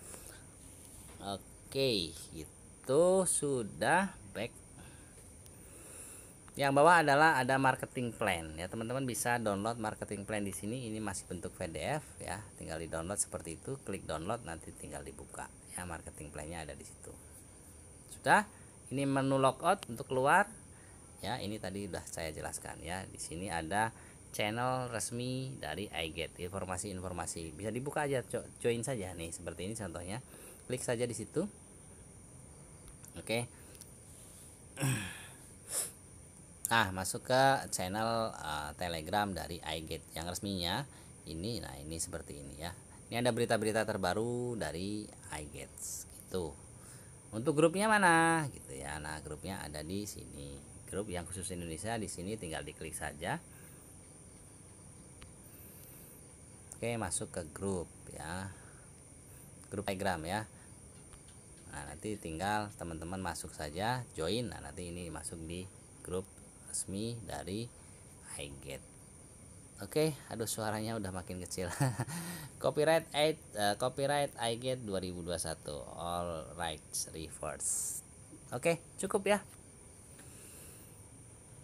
Oke, itu sudah back. Yang bawah adalah ada marketing plan ya, teman-teman bisa download marketing plan di sini. Ini masih bentuk PDF ya, tinggal di download seperti itu, klik download nanti tinggal dibuka ya, marketing plannya ada di situ. Sudah, ini menu logout untuk keluar ya, ini tadi udah saya jelaskan ya. Di sini ada channel resmi dari iGet, informasi-informasi bisa dibuka aja, join saja nih seperti ini contohnya, klik saja di situ. Oke. Nah, masuk ke channel Telegram dari iGet yang resminya ini. Nah, ini seperti ini ya. Ini ada berita-berita terbaru dari iGet gitu. Untuk grupnya mana gitu ya. Nah, grupnya ada di sini. Grup yang khusus Indonesia di sini tinggal diklik saja. Oke, masuk ke grup ya, grup Telegram ya. Nah, nanti tinggal teman-teman masuk saja, join. Nah, nanti ini masuk di grup resmi dari iGet. Oke, aduh suaranya udah makin kecil. Copyright iGet 2021 all rights reversed. Oke, cukup ya.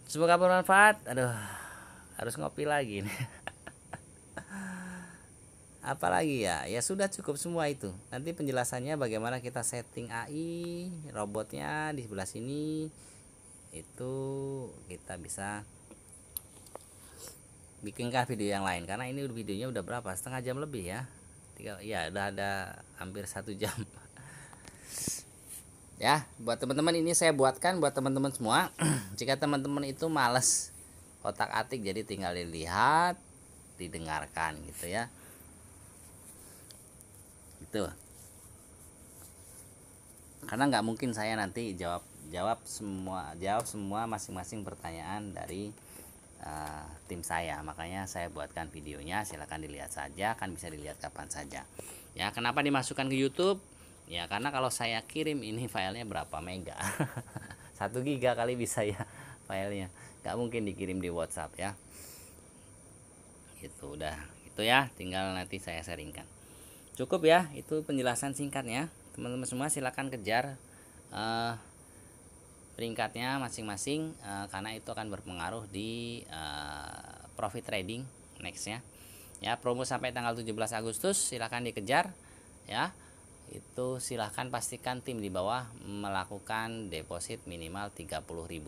Semoga bermanfaat. Aduh, harus ngopi lagi nih. Apalagi ya, ya sudah cukup semua itu. Nanti penjelasannya bagaimana kita setting AI robotnya di sebelah sini, itu kita bisa bikinkan video yang lain, karena ini videonya udah berapa, setengah jam lebih ya. Ya udah ada hampir 1 jam. Ya, buat teman-teman ini saya buatkan buat teman-teman semua. Jika teman-teman itu males otak-atik, jadi tinggal dilihat, didengarkan gitu ya. Gitu, karena nggak mungkin saya nanti jawab semua masing-masing pertanyaan dari tim saya. Makanya saya buatkan videonya, silahkan dilihat saja, kan bisa dilihat kapan saja ya. Kenapa dimasukkan ke YouTube ya, karena kalau saya kirim ini filenya berapa mega 1 giga kali bisa ya filenya, nggak mungkin dikirim di WhatsApp ya. Itu udah gitu ya, tinggal nanti saya sharingkan. Cukup ya, itu penjelasan singkatnya. Teman-teman semua silakan kejar peringkatnya masing-masing, karena itu akan berpengaruh di profit trading nextnya ya. Promo sampai tanggal 17 Agustus silahkan dikejar ya. Itu silahkan pastikan tim di bawah melakukan deposit minimal Rp30.000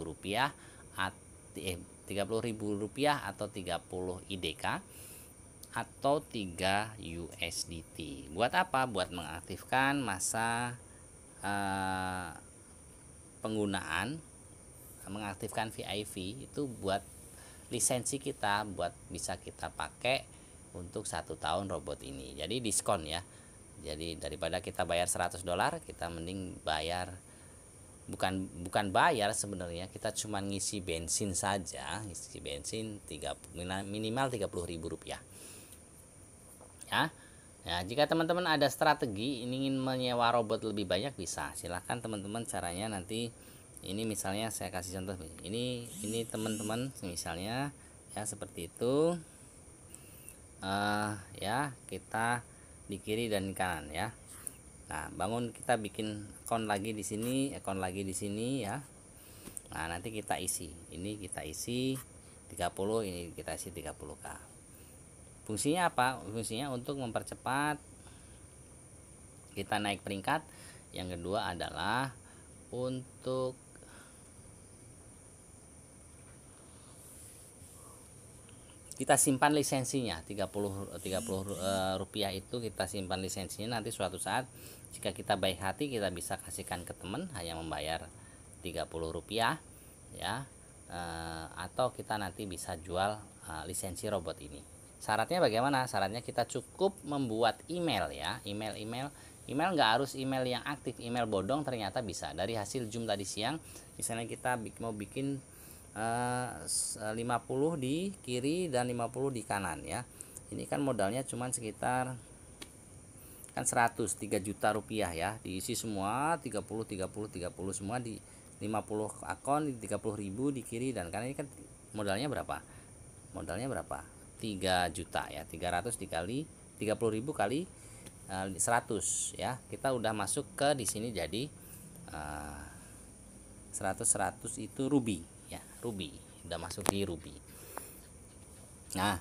Rp30.000 atau 30 IDK atau 3 USDT. Buat apa? Buat mengaktifkan masa penggunaan, mengaktifkan VIP itu buat lisensi kita, buat bisa kita pakai untuk 1 tahun robot ini. Jadi diskon ya. Jadi daripada kita bayar $100, kita mending bayar, bukan bayar sebenarnya, kita cuma ngisi bensin saja, ngisi bensin minimal Rp30.000 ya. Ya, jika teman-teman ada strategi ingin menyewa robot lebih banyak, bisa silahkan teman-teman. Caranya nanti ini misalnya saya kasih contoh, ini teman-teman misalnya ya seperti itu ya, kita di kiri dan di kanan ya. Nah, bangun kita bikin account lagi di sini, ya. Nah, nanti kita isi, ini kita isi 30, ini kita isi 30k. Fungsinya apa? Fungsinya untuk mempercepat kita naik peringkat. Yang kedua adalah untuk kita simpan lisensinya 30 rupiah itu kita simpan lisensinya, nanti suatu saat jika kita baik hati kita bisa kasihkan ke teman hanya membayar 30 rupiah ya, atau kita nanti bisa jual lisensi robot ini. Syaratnya bagaimana? Syaratnya kita cukup membuat email ya, email nggak harus email yang aktif, email bodong ternyata bisa. Dari hasil Zoom tadi siang, misalnya kita mau bikin 50 di kiri dan 50 di kanan ya, ini kan modalnya cuman sekitar kan 3 juta rupiah ya, diisi semua 30 semua di 50 akun, di 30.000 di kiri dan kanan. Ini kan modalnya berapa? 3 juta ya, 300 dikali 30.000 kali 100 ya, kita udah masuk ke di sini jadi 100 itu ruby ya, ruby udah masuk di ruby. Nah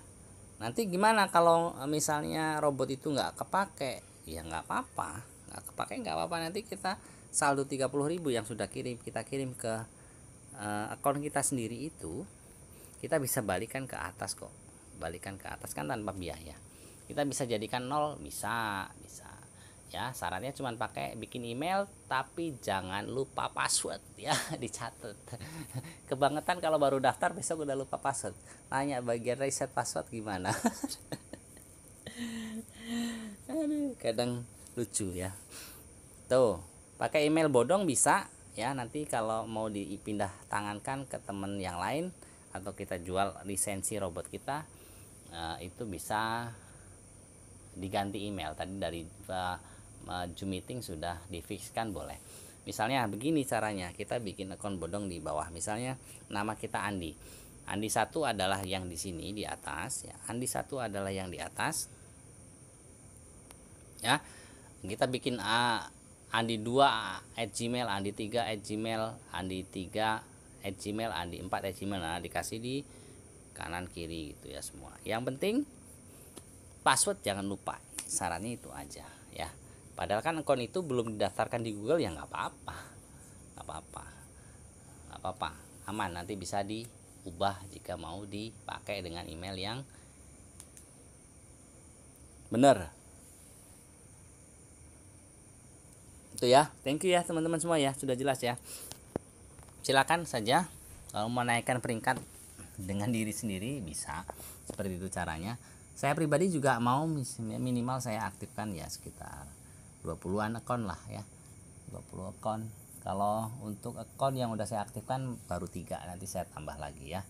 nanti gimana kalau misalnya robot itu nggak kepake? Ya nggak apa-apa, nggak kepake nggak apa-apa, nanti kita saldo 30.000 yang sudah kita kirim ke akun kita sendiri itu kita bisa balikan ke atas kok, balikan ke atas kan tanpa biaya. Kita bisa jadikan 0, bisa ya. Syaratnya cuma pakai bikin email, tapi jangan lupa password ya, dicatat. Kebangetan kalau baru daftar besok udah lupa password, nanya bagian reset password gimana. Aduh, kadang lucu ya. Tuh, pakai email bodong bisa ya, nanti kalau mau dipindah tangankan ke temen yang lain atau kita jual lisensi robot kita, itu bisa diganti email. Tadi dari Zoom meeting sudah difixkan boleh. Misalnya begini caranya, kita bikin akun bodong di bawah. Misalnya nama kita Andi. Andi 1 adalah yang di sini di atas ya. Andi 1 adalah yang di atas. Ya. Kita bikin Andi 2 @gmail, Andi 3 @gmail, Andi 3 @gmail, Andi 4 @gmail. Nah, dikasih di kanan kiri gitu ya semua. Yang penting password jangan lupa. Sarannya itu aja ya. Padahal kan akun itu belum didaftarkan di Google ya nggak apa-apa, aman. Nanti bisa diubah jika mau dipakai dengan email yang benar. Itu ya. Thank you ya teman-teman semua ya, sudah jelas ya. Silakan saja kalau mau naikkan peringkat dengan diri sendiri bisa seperti itu caranya. Saya pribadi juga mau minimal saya aktifkan ya sekitar 20-an akun lah ya, 20 akun. Kalau untuk akun yang udah saya aktifkan baru 3, nanti saya tambah lagi ya.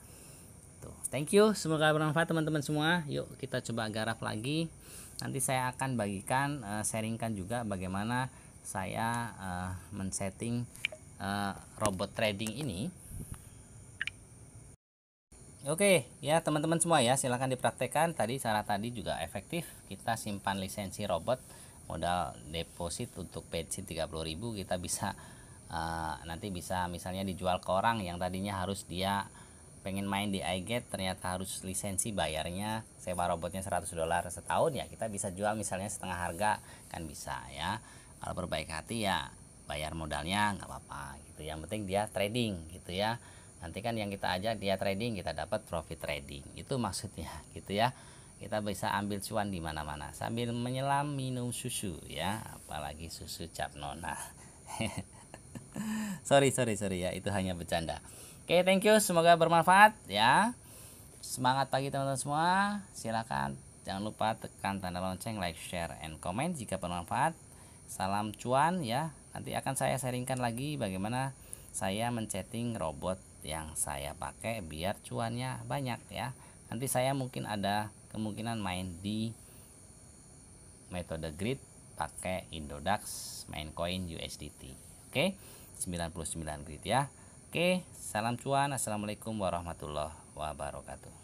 Tuh, thank you, semoga bermanfaat teman-teman semua. Yuk kita coba garap lagi. Nanti saya akan bagikan, sharingkan juga bagaimana saya men-setting robot trading ini. Oke ya teman-teman semua ya, silahkan dipraktekkan. Tadi cara tadi juga efektif. Kita simpan lisensi robot, modal deposit untuk bensin 30.000, kita bisa nanti bisa misalnya dijual ke orang yang tadinya harus dia pengen main di iGet, ternyata harus lisensi, bayarnya sewa robotnya $100 setahun ya, kita bisa jual misalnya setengah harga kan bisa ya. Kalau berbaik hati ya bayar modalnya nggak apa-apa gitu, yang penting dia trading gitu ya. Nanti kan yang kita ajak dia trading, kita dapat profit trading, itu maksudnya gitu ya. Kita bisa ambil cuan di mana-mana sambil menyelam minum susu ya, apalagi susu cap nona. sorry ya, itu hanya bercanda. Oke, thank you, semoga bermanfaat ya. Semangat pagi teman-teman semua. Silakan jangan lupa tekan tanda lonceng, like, share, and comment jika bermanfaat. Salam cuan ya. Nanti akan saya sharingkan lagi bagaimana saya men-setting robot yang saya pakai biar cuannya banyak ya. Nanti saya mungkin ada kemungkinan main di metode grid pakai Indodax, main koin USDT. Oke, 99 grid ya. Oke, salam cuan. Assalamualaikum warahmatullahi wabarakatuh.